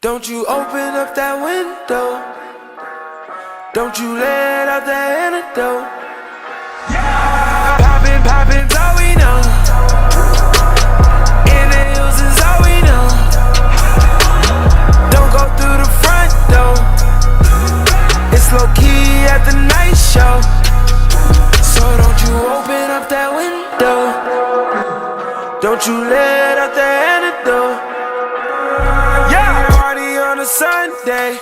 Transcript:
Don't you open up that window. Don't you let out that antidote. Poppin', poppin's all we know. In the hills is all we know. Don't go through the front door. It's low key at the night show. So don't you open up that window. Don't you let out that antidote. Yeah, party on a Sunday.